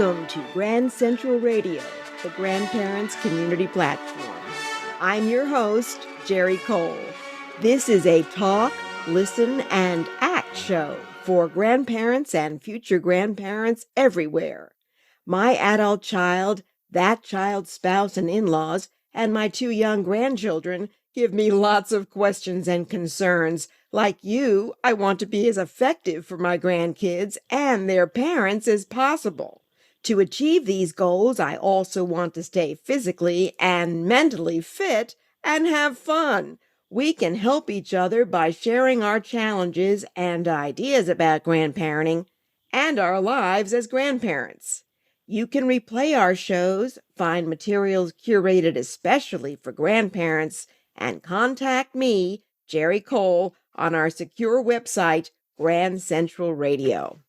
Welcome to Grand Central Radio, the Grandparents Community Platform. I'm your host, Geri Cole. This is a talk, listen, and act show for grandparents and future grandparents everywhere. My adult child, that child's spouse and in-laws, and my 2 young grandchildren give me lots of questions and concerns. Like you, I want to be as effective for my grandkids and their parents as possible. To achieve these goals, I also want to stay physically and mentally fit and have fun. We can help each other by sharing our challenges and ideas about grandparenting and our lives as grandparents. You can replay our shows, find materials curated especially for grandparents, and contact me, Geri Cole, on our secure website, Grand Central Radio.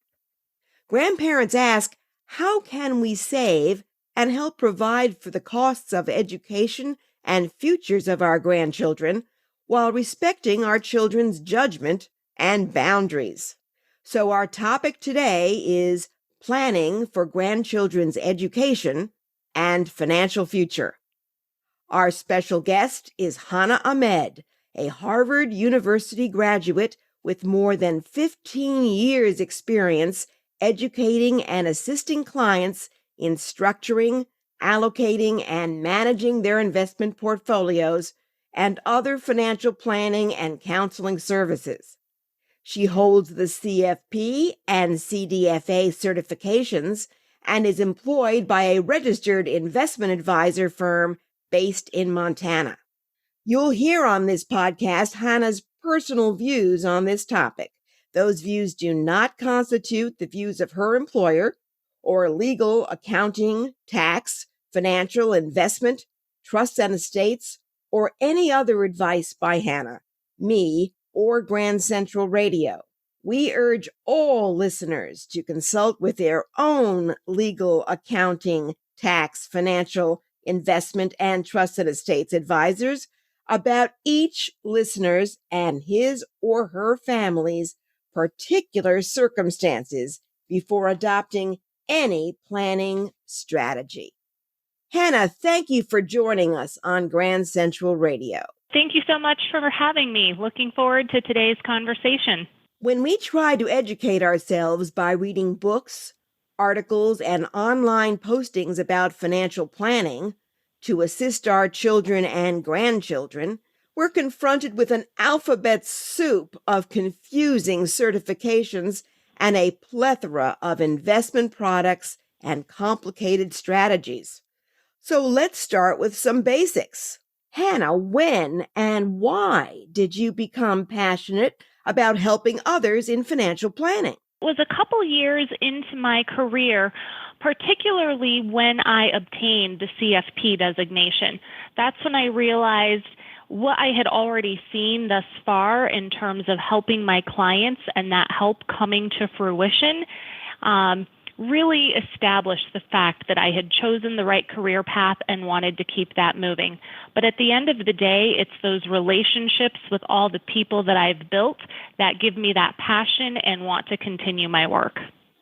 Grandparents ask, how can we save and help provide for the costs of education and futures of our grandchildren while respecting our children's judgment and boundaries? So our topic today is planning for grandchildren's education and financial future. Our special guest is Ahmed, a Harvard University graduate with more than 15 years' experience educating and assisting clients in structuring, allocating, and managing their investment portfolios and other financial planning and counseling services. She holds the CFP and CDFA certifications and is employed by a registered investment advisor firm based in Montana. You'll hear on this podcast Hannah's personal views on this topic. Those views do not constitute the views of her employer or legal, accounting, tax, financial, investment, trusts and estates, or any other advice by Hannah, me, or Grand Central Radio. We urge all listeners to consult with their own legal, accounting, tax, financial, investment, and trust and estates advisors about each listener's and his or her family's particular circumstances before adopting any planning strategy. Hannah, thank you for joining us on Grand Central Radio. Thank you so much for having me. Looking forward to today's conversation. When we try to educate ourselves by reading books, articles, and online postings about financial planning to assist our children and grandchildren, we're confronted with an alphabet soup of confusing certifications and a plethora of investment products and complicated strategies. So let's start with some basics. Hannah, when and why did you become passionate about helping others in financial planning? It was a couple years into my career, particularly when I obtained the CFP designation. That's when I realized what I had already seen thus far in terms of helping my clients and that help coming to fruition really established the fact that I had chosen the right career path and wanted to keep that moving. But at the end of the day, it's those relationships with all the people that I've built that give me that passion and want to continue my work.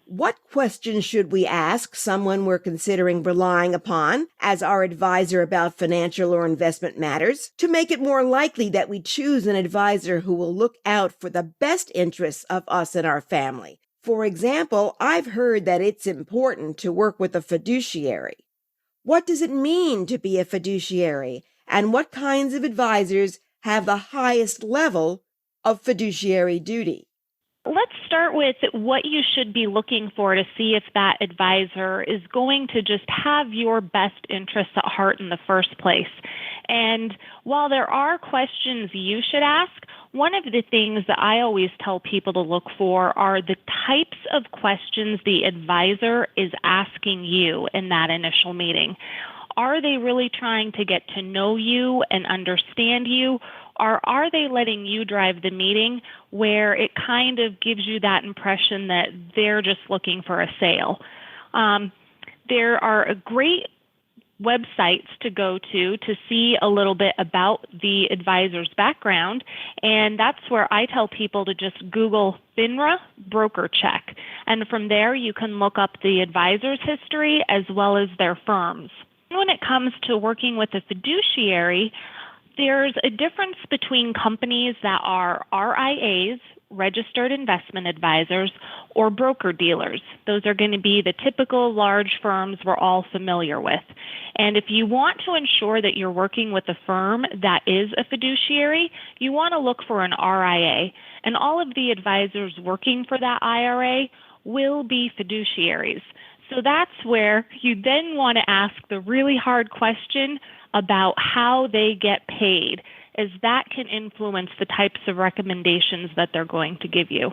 What questions should we ask someone we're considering relying upon as our advisor about financial or investment matters to make it more likely that we choose an advisor who will look out for the best interests of us and our family? For example, I've heard that it's important to work with a fiduciary. What does it mean to be a fiduciary, and what kinds of advisors have the highest level of fiduciary duty? Let's start with what you should be looking for to see if that advisor is going to just have your best interests at heart in the first place. And while there are questions you should ask, one of the things that I always tell people to look for are the types of questions the advisor is asking you in that initial meeting. Are they really trying to get to know you and understand you? Or are they letting you drive the meeting where it kind of gives you that impression that they're just looking for a sale? There are a great websites to go to see a little bit about the advisor's background. And that's where I tell people to just Google FINRA broker check. And from there, you can look up the advisor's history as well as their firms. When it comes to working with a fiduciary, there's a difference between companies that are RIAs, registered investment advisors, or broker-dealers. Those are going to be the typical large firms we're all familiar with. And if you want to ensure that you're working with a firm that is a fiduciary, you want to look for an RIA. And all of the advisors working for that IRA will be fiduciaries. So that's where you then want to ask the really hard question about how they get paid, as that can influence the types of recommendations that they're going to give you.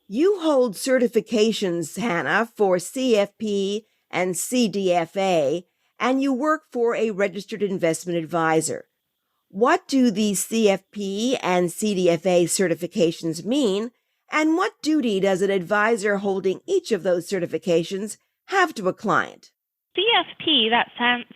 You hold certifications, Hannah, for CFP and CDFA, and you work for a registered investment advisor. What do these CFP and CDFA certifications mean, and what duty does an advisor holding each of those certifications have to a client? CFP, that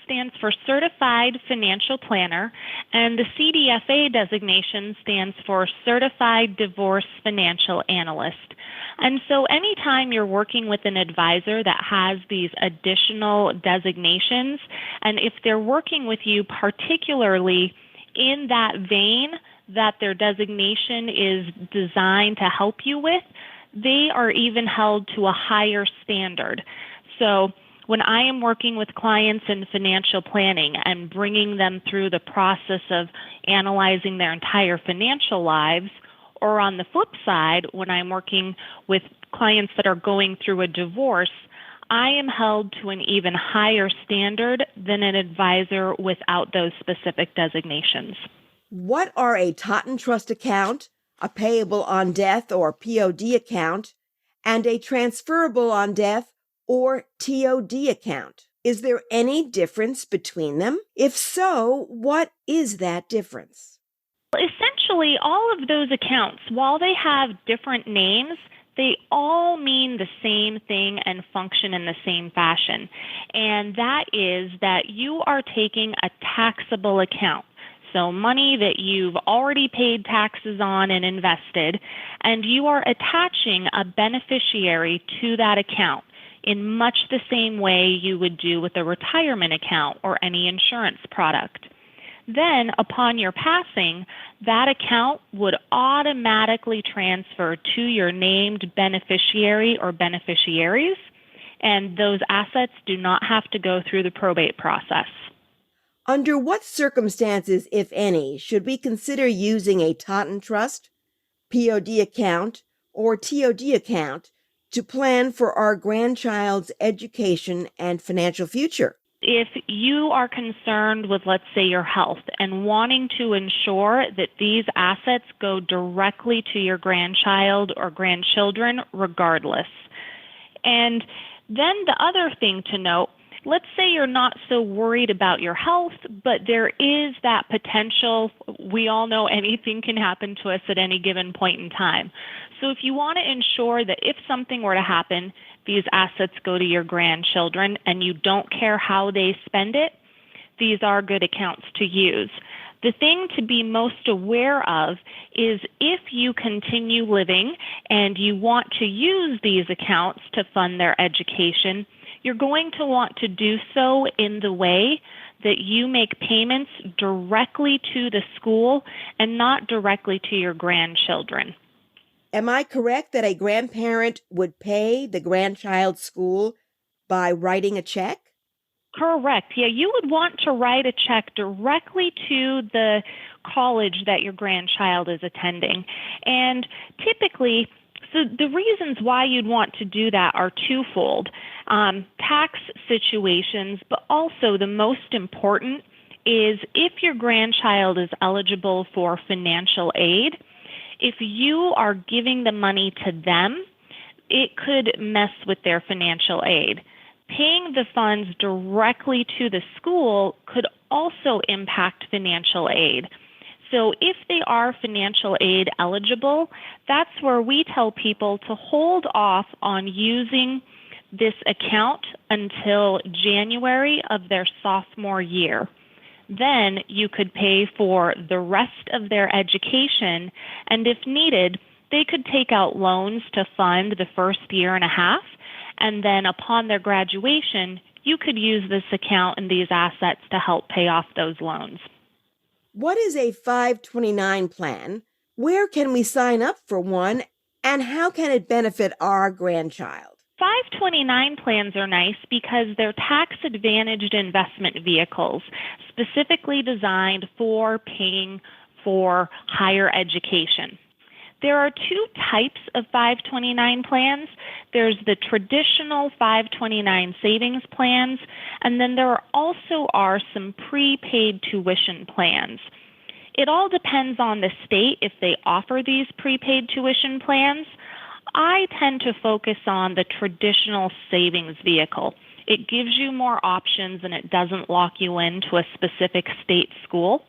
stands for Certified Financial Planner, and the CDFA designation stands for Certified Divorce Financial Analyst. And so anytime you're working with an advisor that has these additional designations, and if they're working with you particularly in that vein that their designation is designed to help you with, they are even held to a higher standard. So when I am working with clients in financial planning and bringing them through the process of analyzing their entire financial lives, or on the flip side, when I'm working with clients that are going through a divorce, I am held to an even higher standard than an advisor without those specific designations. What are a Totten Trust account, a payable on death or POD account, and a transferable on death or TOD account? Is there any difference between them? If so, what is that difference? Essentially, all of those accounts, while they have different names, they all mean the same thing and function in the same fashion. And that is that you are taking a taxable account. So money that you've already paid taxes on and invested, and you are attaching a beneficiary to that account in much the same way you would do with a retirement account or any insurance product. Then, upon your passing, that account would automatically transfer to your named beneficiary or beneficiaries, and those assets do not have to go through the probate process. Under what circumstances, if any, should we consider using a Totten Trust, POD account, or TOD account to plan for our grandchild's education and financial future? If you are concerned with, let's say, your health and wanting to ensure that these assets go directly to your grandchild or grandchildren regardless. And then the other thing to note, let's say you're not so worried about your health, but there is that potential. We all know anything can happen to us at any given point in time. So if you want to ensure that if something were to happen, these assets go to your grandchildren and you don't care how they spend it, these are good accounts to use. The thing to be most aware of is if you continue living and you want to use these accounts to fund their education, you're going to want to do so in the way that you make payments directly to the school and not directly to your grandchildren. Am I correct that a grandparent would pay the grandchild's school by writing a check? Correct. Yeah, you would want to write a check directly to the college that your grandchild is attending. And typically, so the reasons why you'd want to do that are twofold. Tax situations, but also the most important is if your grandchild is eligible for financial aid, if you are giving the money to them, it could mess with their financial aid. Paying the funds directly to the school could also impact financial aid. So if they are financial aid eligible, that's where we tell people to hold off on using this account until January of their sophomore year. Then you could pay for the rest of their education, and if needed, they could take out loans to fund the first year and a half, and then upon their graduation, you could use this account and these assets to help pay off those loans. What is a 529 plan? Where can we sign up for one? And how can it benefit our grandchild? 529 plans are nice because they're tax-advantaged investment vehicles specifically designed for paying for higher education. There are two types of 529 plans. There's the traditional 529 savings plans, and then there also are some prepaid tuition plans. It all depends on the state if they offer these prepaid tuition plans. I tend to focus on the traditional savings vehicle. It gives you more options and it doesn't lock you into a specific state school.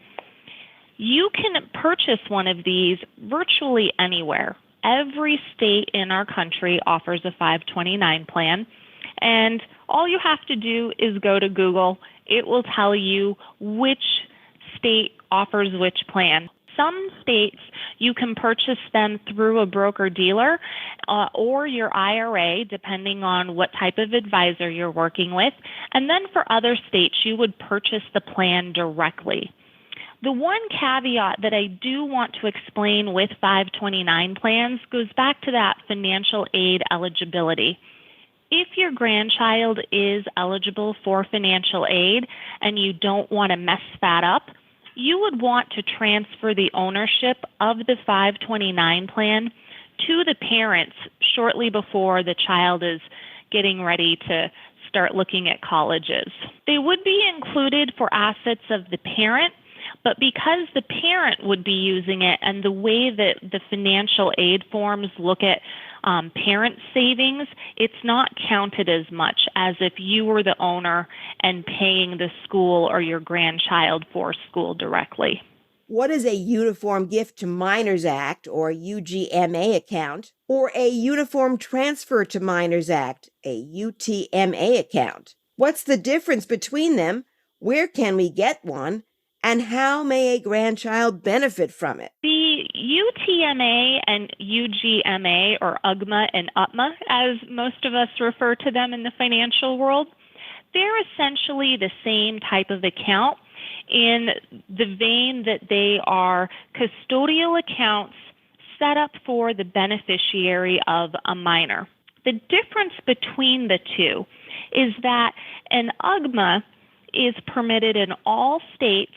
You can purchase one of these virtually anywhere. Every state in our country offers a 529 plan, and all you have to do is go to Google. It will tell you which state offers which plan. Some states, you can purchase them through a broker-dealer or your IRA, depending on what type of advisor you're working with. And then for other states, you would purchase the plan directly. The one caveat that I do want to explain with 529 plans goes back to that financial aid eligibility. If your grandchild is eligible for financial aid and you don't want to mess that up, you would want to transfer the ownership of the 529 plan to the parents shortly before the child is getting ready to start looking at colleges. They would be included for assets of the parent, but because the parent would be using it and the way that the financial aid forms look at parent savings, it's not counted as much as if you were the owner and paying the school or your grandchild for school directly. What is a Uniform Gift to Minors Act, or UGMA account, or a Uniform Transfer to Minors Act, a UTMA account? What's the difference between them? Where can we get one? And how may a grandchild benefit from it? The UTMA and UGMA, or UGMA and UTMA, as most of us refer to them in the financial world, they're essentially the same type of account in the vein that they are custodial accounts set up for the beneficiary of a minor. The difference between the two is that an UGMA is permitted in all states,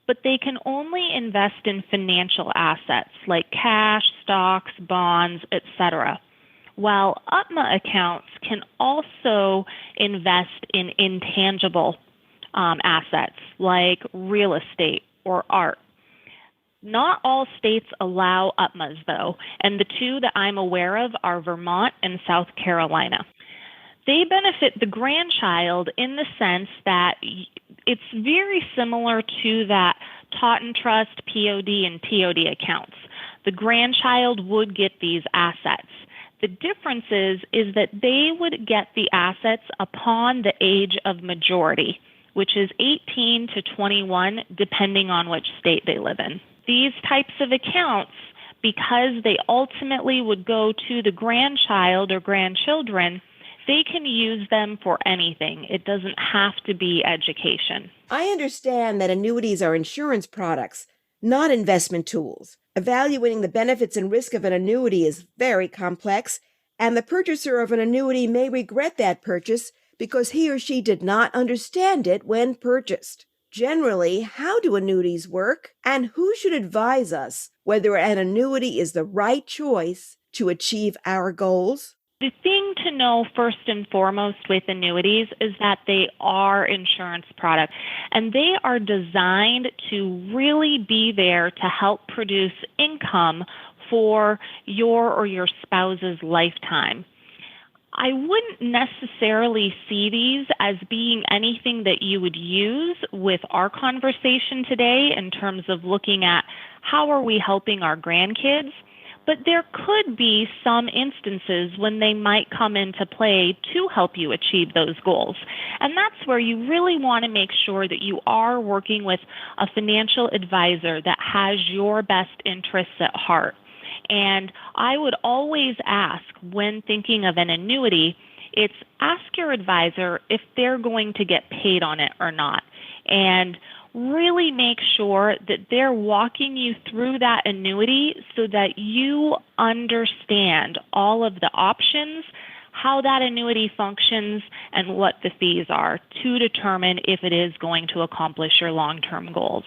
but they can only invest in financial assets like cash, stocks, bonds, etc. While UTMA accounts can also invest in intangible assets like real estate or art. Not all states allow UTMAs, though, and the two that I'm aware of are Vermont and South Carolina. They benefit the grandchild in the sense that it's very similar to that taught and trust, POD, and TOD accounts. The grandchild would get these assets. The difference is that they would get the assets upon the age of majority, which is 18 to 21, depending on which state they live in. These types of accounts, because they ultimately would go to the grandchild or grandchildren, they can use them for anything. It doesn't have to be education. I understand that annuities are insurance products, not investment tools. Evaluating the benefits and risk of an annuity is very complex, and the purchaser of an annuity may regret that purchase because he or she did not understand it when purchased. Generally, how do annuities work, and who should advise us whether an annuity is the right choice to achieve our goals? The thing to know first and foremost with annuities is that they are insurance products, and they are designed to really be there to help produce income for your or your spouse's lifetime. I wouldn't necessarily see these as being anything that you would use with our conversation today in terms of looking at how are we helping our grandkids. But there could be some instances when they might come into play to help you achieve those goals. And that's where you really want to make sure that you are working with a financial advisor that has your best interests at heart. And I would always ask, when thinking of an annuity, it's ask your advisor if they're going to get paid on it or not. And really make sure that they're walking you through that annuity so that you understand all of the options, how that annuity functions, and what the fees are to determine if it is going to accomplish your long-term goals.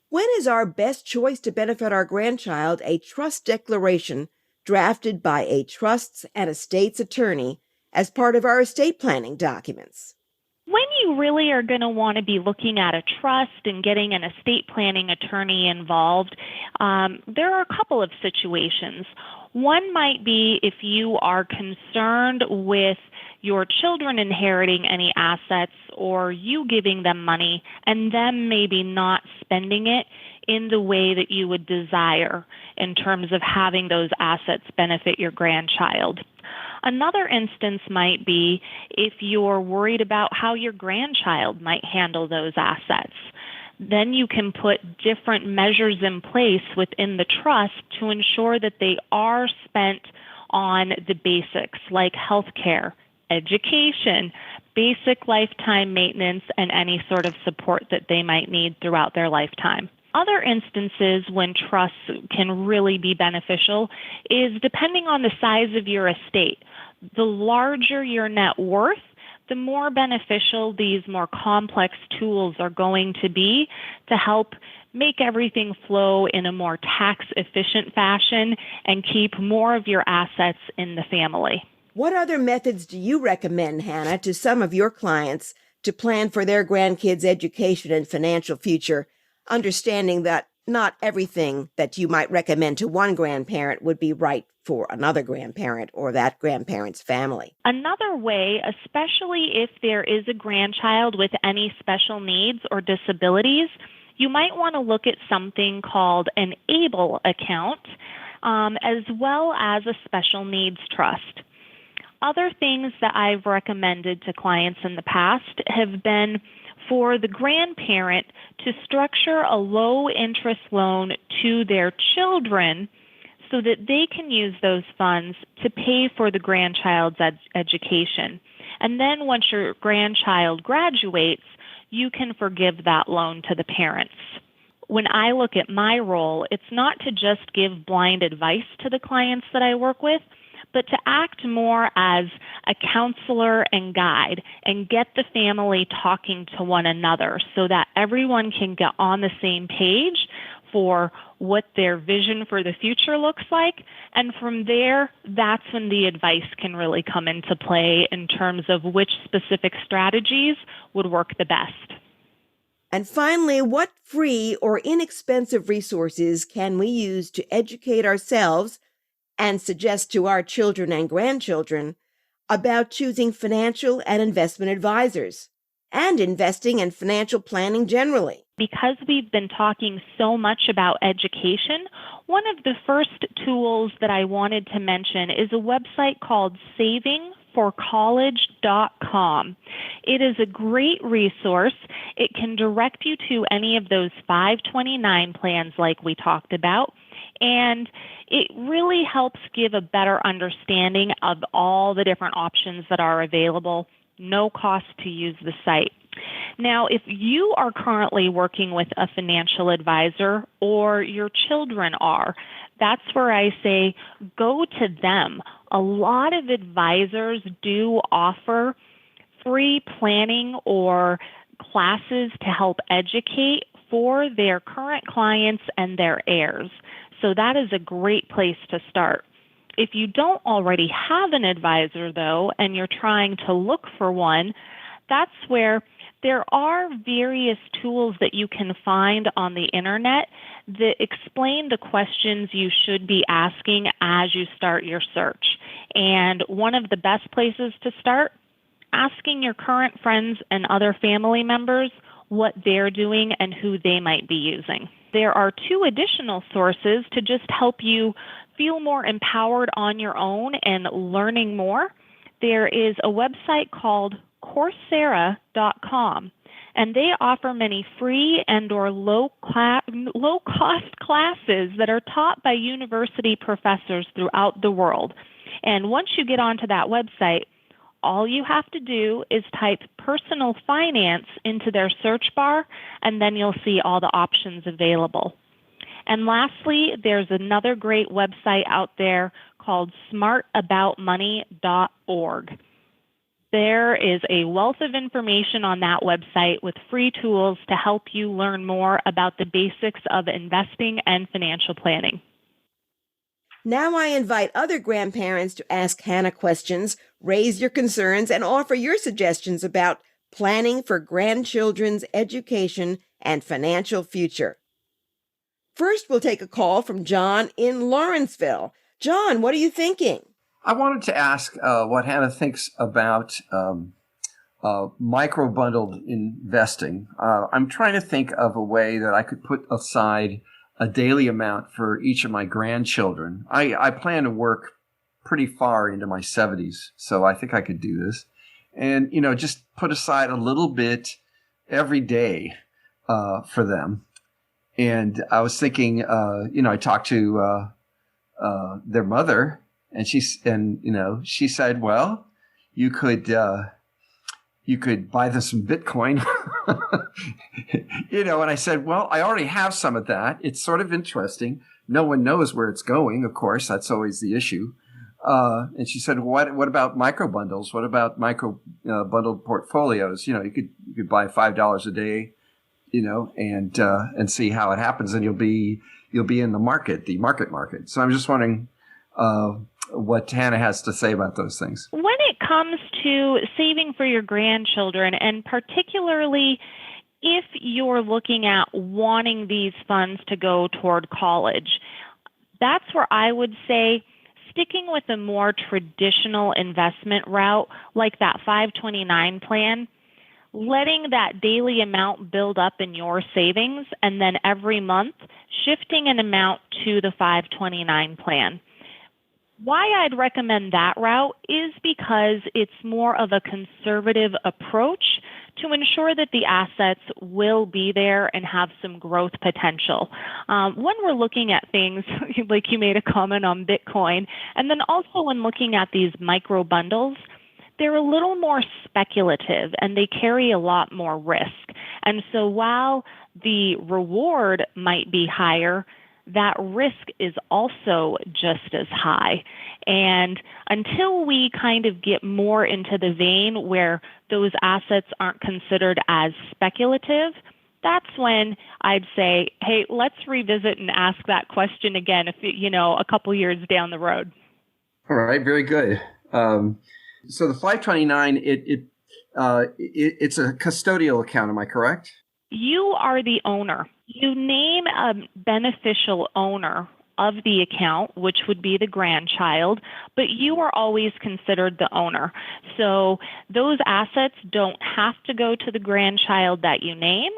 When is our best choice to benefit our grandchild a trust declaration drafted by a trusts and estates attorney as part of our estate planning documents? When you really are going to want to be looking at a trust and getting an estate planning attorney involved, there are a couple of situations. One might be if you are concerned with your children inheriting any assets or you giving them money and them maybe not spending it in the way that you would desire in terms of having those assets benefit your grandchild. Another instance might be if you're worried about how your grandchild might handle those assets. Then you can put different measures in place within the trust to ensure that they are spent on the basics like healthcare, education, basic lifetime maintenance, and any sort of support that they might need throughout their lifetime. Other instances when trusts can really be beneficial is depending on the size of your estate. The larger your net worth, the more beneficial these more complex tools are going to be to help make everything flow in a more tax-efficient fashion and keep more of your assets in the family. What other methods do you recommend, Hannah, to some of your clients to plan for their grandkids' education and financial future, understanding that not everything that you might recommend to one grandparent would be right for another grandparent or that grandparent's family? Another way, especially if there is a grandchild with any special needs or disabilities, you might want to look at something called an ABLE account, as well as a special needs trust. Other things that I've recommended to clients in the past have been for the grandparent to structure a low-interest loan to their children so that they can use those funds to pay for the grandchild's education. And then once your grandchild graduates, you can forgive that loan to the parents. When I look at my role, it's not to just give blind advice to the clients that I work with, but to act more as a counselor and guide and get the family talking to one another so that everyone can get on the same page for what their vision for the future looks like. And from there, that's when the advice can really come into play in terms of which specific strategies would work the best. And finally, what free or inexpensive resources can we use to educate ourselves and suggest to our children and grandchildren about choosing financial and investment advisors and investing and financial planning generally? Because we've been talking so much about education, one of the first tools that I wanted to mention is a website called savingforcollege.com. It is a great resource. It can direct you to any of those 529 plans like we talked about, and it really helps give a better understanding of all the different options that are available. No cost to use the site. Now, if you are currently working with a financial advisor or your children are, that's where I say go to them. A lot of advisors do offer free planning or classes to help educate for their current clients and their heirs. So that is a great place to start. If you don't already have an advisor, though, and you're trying to look for one, that's where there are various tools that you can find on the internet that explain the questions you should be asking as you start your search. And one of the best places to start, asking your current friends and other family members what they're doing and who they might be using. There are two additional sources to just help you feel more empowered on your own and learning more, there is a website called Coursera.com, and they offer many free and or low-cost classes that are taught by university professors throughout the world. And once you get onto that website, all you have to do is type personal finance into their search bar, and then you'll see all the options available. And lastly, there's another great website out there called smartaboutmoney.org. There is a wealth of information on that website with free tools to help you learn more about the basics of investing and financial planning. Now I invite other grandparents to ask Hannah questions, raise your concerns, and offer your suggestions about planning for grandchildren's education and financial future. First, we'll take a call from John in Lawrenceville. John, what are you thinking? I wanted to ask what Hannah thinks about micro-bundled investing. I'm trying to think of a way that I could put aside a daily amount for each of my grandchildren. I plan to work pretty far into my 70s, so I think I could do this. And, just put aside a little bit every day for them. And I was thinking, I talked to their mother, and she said, well, you could buy them some Bitcoin. And I said, well, I already have some of that. It's sort of interesting. No one knows where it's going. Of course, that's always the issue. And she said, what about micro bundles? What about micro bundled portfolios? You could buy $5 a day, and see how it happens. And you'll be in the market. So I'm just wondering, what Hannah has to say about those things. When it comes to saving for your grandchildren, and particularly if you're looking at wanting these funds to go toward college, that's where I would say sticking with a more traditional investment route like that 529 plan, letting that daily amount build up in your savings, and then every month shifting an amount to the 529 plan. Why I'd recommend that route is because it's more of a conservative approach to ensure that the assets will be there and have some growth potential. When we're looking at things, like you made a comment on Bitcoin, and then also when looking at these micro bundles, they're a little more speculative and they carry a lot more risk. And so while the reward might be higher, that risk is also just as high. And until we kind of get more into the vein where those assets aren't considered as speculative, that's when I'd say, hey, let's revisit and ask that question again, if a couple years down the road. All right, very good. So the 529, it's a custodial account, am I correct? You are the owner. You name a beneficial owner of the account, which would be the grandchild, but you are always considered the owner. So those assets don't have to go to the grandchild that you name.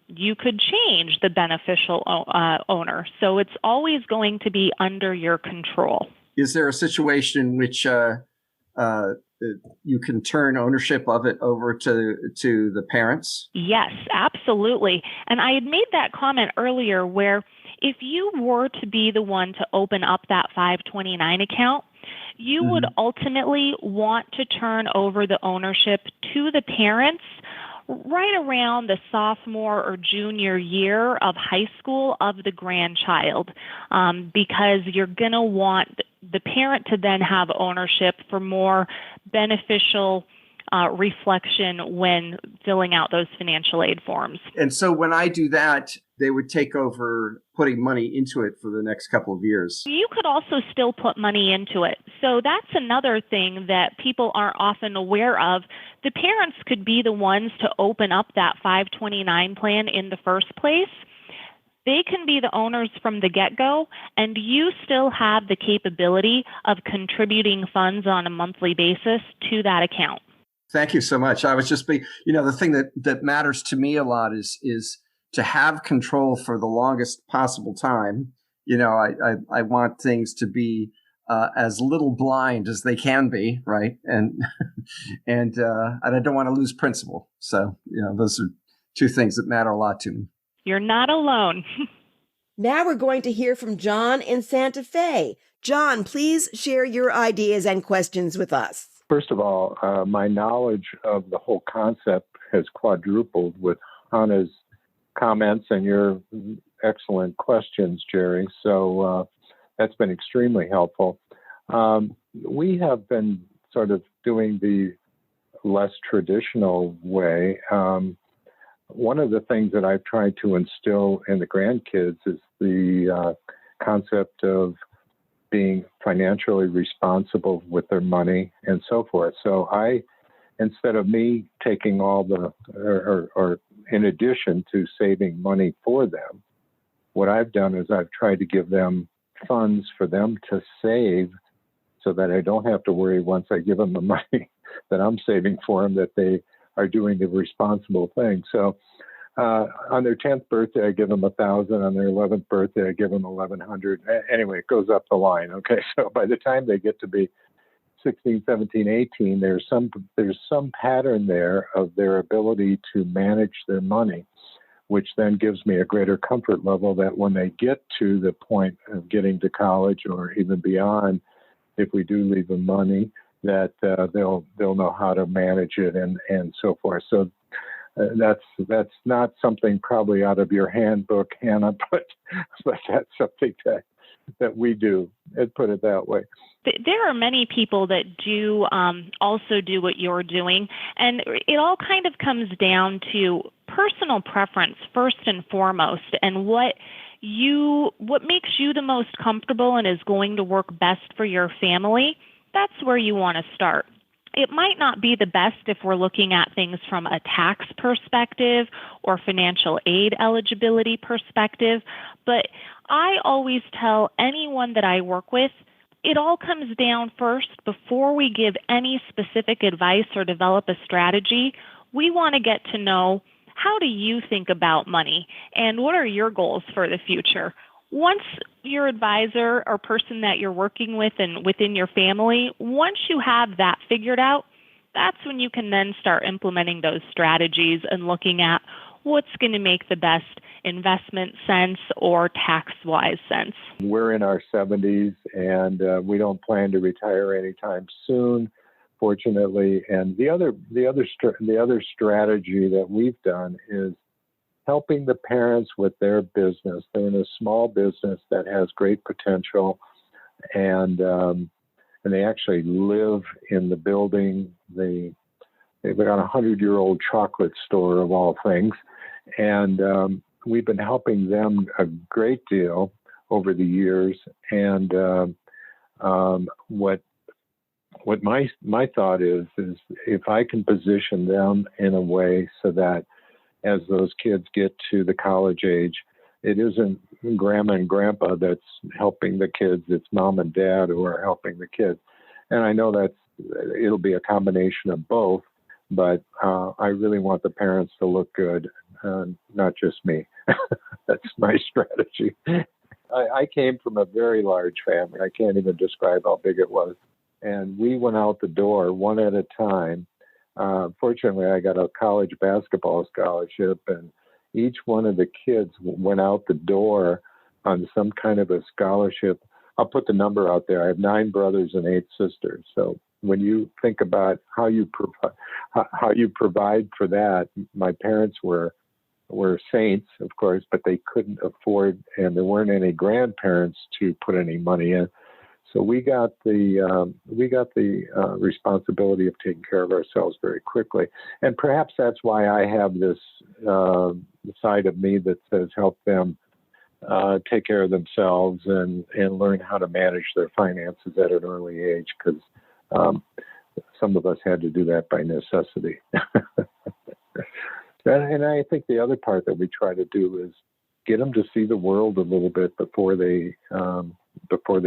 You could change the beneficial owner. So it's always going to be under your control. Is there a situation in which you can turn ownership of it over to the parents? Yes, absolutely. And I had made that comment earlier where if you were to be the one to open up that 529 account, you would ultimately want to turn over the ownership to the parents right around the sophomore or junior year of high school of the grandchild, because you're going to want the parent to then have ownership for more beneficial reflection when filling out those financial aid forms. And so when I do that, they would take over putting money into it for the next couple of years. You could also still put money into it. So that's another thing that people aren't often aware of. The parents could be the ones to open up that 529 plan in the first place. They can be the owners from the get-go, and you still have the capability of contributing funds on a monthly basis to that account. Thank you so much. I was just the thing that matters to me a lot is to have control for the longest possible time I want things to be as little blind as they can be, right? And I don't want to lose principle. So, those are two things that matter a lot to me. You're not alone. Now we're going to hear from John in Santa Fe. John, please share your ideas and questions with us. First of all, my knowledge of the whole concept has quadrupled with Hannah's comments and your excellent questions, Geri. So that's been extremely helpful. We have been sort of doing the less traditional way. One of the things that I've tried to instill in the grandkids is the concept of being financially responsible with their money and so forth. So instead of me taking all or in addition to saving money for them, what I've done is I've tried to give them funds for them to save so that I don't have to worry once I give them the money that I'm saving for them, that they are doing the responsible thing. So on their 10th birthday, I give them $1,000. On their 11th birthday, I give them $1,100. Anyway, it goes up the line. Okay, so by the time they get to be 16, 17, 18, there's some pattern there of their ability to manage their money, which then gives me a greater comfort level that when they get to the point of getting to college or even beyond, if we do leave them money, that they'll know how to manage it and so forth. So that's not something probably out of your handbook, Hannah, but that's something that we do. I'd put it that way. There are many people that do also do what you're doing, and it all kind of comes down to personal preference first and foremost, and what makes you the most comfortable and is going to work best for your family. That's where you want to start. It might not be the best if we're looking at things from a tax perspective or financial aid eligibility perspective, but I always tell anyone that I work with, it all comes down first, before we give any specific advice or develop a strategy, we want to get to know, how do you think about money and what are your goals for the future? Once your advisor or person that you're working with and within your family, once you have that figured out, that's when you can then start implementing those strategies and looking at what's going to make the best investment sense or tax-wise sense. We're in our 70s and we don't plan to retire anytime soon, fortunately. And the other strategy that we've done is helping the parents with their business. They're in a small business that has great potential, and they actually live in the building. They've got a 100-year-old chocolate store of all things, and we've been helping them a great deal over the years. And what my thought is if I can position them in a way so that as those kids get to the college age, it isn't grandma and grandpa that's helping the kids, it's mom and dad who are helping the kids. And I know it'll be a combination of both, but I really want the parents to look good, not just me. That's my strategy. I came from a very large family. I can't even describe how big it was. And we went out the door one at a time. Fortunately, I got a college basketball scholarship, and each one of the kids went out the door on some kind of a scholarship. I'll put the number out there. I have 9 brothers and 8 sisters. So when you think about how you provide for that, my parents were saints, of course, but they couldn't afford, and there weren't any grandparents to put any money in. So we got the responsibility of taking care of ourselves very quickly, and perhaps that's why I have this side of me that says help them take care of themselves and learn how to manage their finances at an early age, because some of us had to do that by necessity. And I think the other part that we try to do is get them to see the world a little bit before they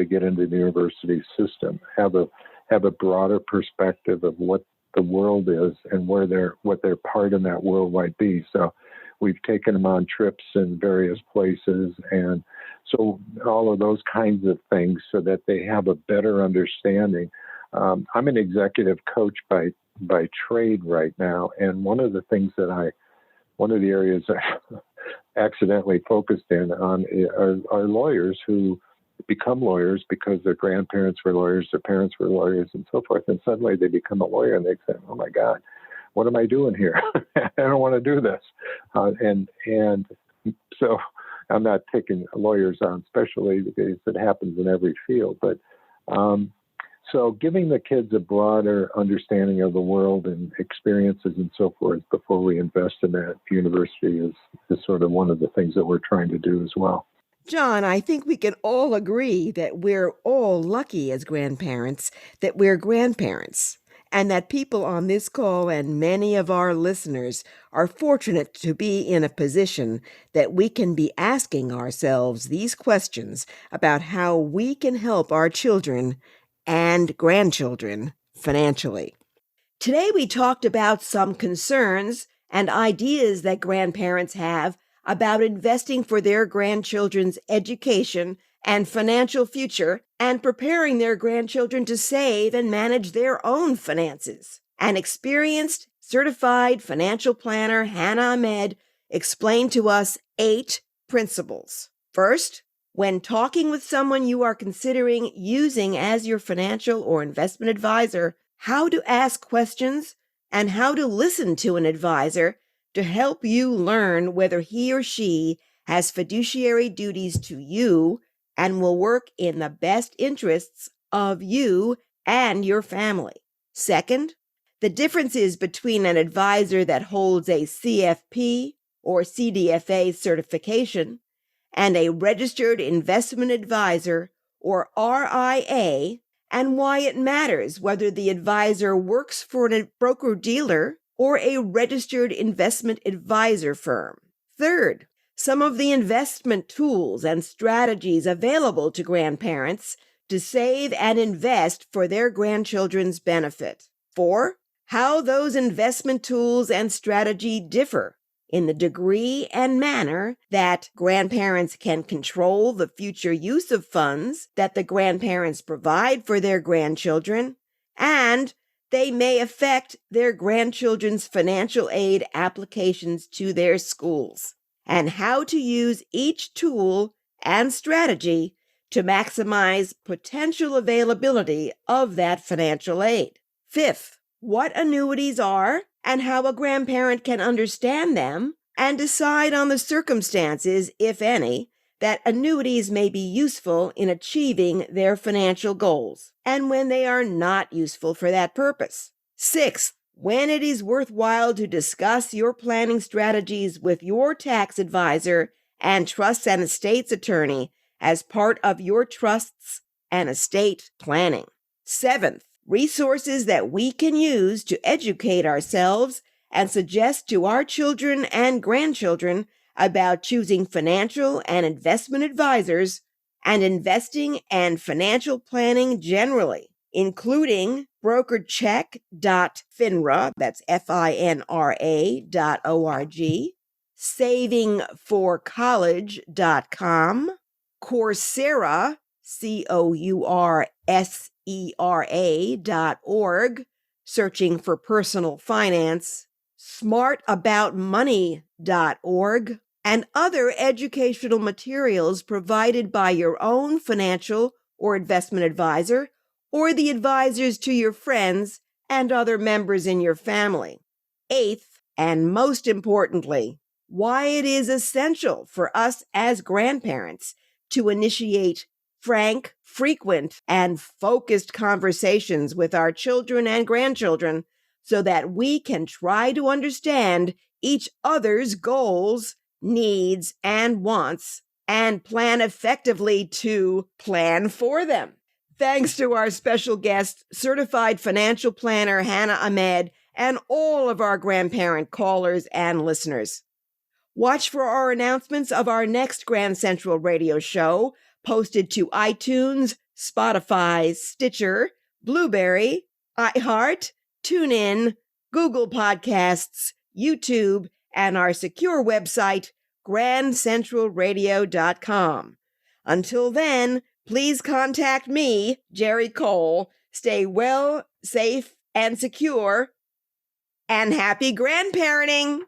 get into the university system. Have a broader perspective of what the world is and what their part in that world might be. So we've taken them on trips in various places and So all of those kinds of things so that they have a better understanding. I'm an executive coach by trade right now. And one of the areas I accidentally focused in on are lawyers who become lawyers because their grandparents were lawyers, their parents were lawyers, and so forth. And suddenly they become a lawyer and they say, oh my God, what am I doing here? I don't want to do this. And so I'm not taking lawyers on specially because it happens in every field. But so giving the kids a broader understanding of the world and experiences and so forth before we invest in that university is sort of one of the things that we're trying to do as well. John, I think we can all agree that we're all lucky as grandparents, that we're grandparents, and that people on this call and many of our listeners are fortunate to be in a position that we can be asking ourselves these questions about how we can help our children and grandchildren financially. Today we talked about some concerns and ideas that grandparents have about investing for their grandchildren's education and financial future and preparing their grandchildren to save and manage their own finances. An experienced, certified financial planner, Hannah Ahmed, explained to us 8 principles. First, when talking with someone you are considering using as your financial or investment advisor, how to ask questions and how to listen to an advisor to help you learn whether he or she has fiduciary duties to you and will work in the best interests of you and your family. Second, the differences between an advisor that holds a CFP or CDFA certification and a registered investment advisor or RIA, and why it matters whether the advisor works for a broker-dealer or a registered investment advisor firm. Third, some of the investment tools and strategies available to grandparents to save and invest for their grandchildren's benefit. 4, how those investment tools and strategy differ in the degree and manner that grandparents can control the future use of funds that the grandparents provide for their grandchildren, and they may affect their grandchildren's financial aid applications to their schools, and how to use each tool and strategy to maximize potential availability of that financial aid. Fifth, what annuities are and how a grandparent can understand them and decide on the circumstances, if any, that annuities may be useful in achieving their financial goals and when they are not useful for that purpose. Sixth, when it is worthwhile to discuss your planning strategies with your tax advisor and trusts and estates attorney as part of your trusts and estate planning. Seventh, resources that we can use to educate ourselves and suggest to our children and grandchildren about choosing financial and investment advisors and investing and financial planning generally, including brokeredcheck.finra, that's FINRA.org, savingforcollege.com, Coursera, COURSERA.org, searching for personal finance, smartaboutmoney.org, and other educational materials provided by your own financial or investment advisor or the advisors to your friends and other members in your family. Eighth, and most importantly, why it is essential for us as grandparents to initiate frank, frequent, and focused conversations with our children and grandchildren so that we can try to understand each other's goals, needs, and wants, and plan effectively to plan for them. Thanks to our special guest, certified financial planner Hannah Ahmed, and all of our grandparent callers and listeners. Watch for our announcements of our next Grand Central Radio show, posted to iTunes, Spotify, Stitcher, Blueberry, iHeart, TuneIn, Google Podcasts, YouTube, and our secure website, grandcentralradio.com. Until then, please contact me, Geri Cole. Stay well, safe, and secure, and happy grandparenting!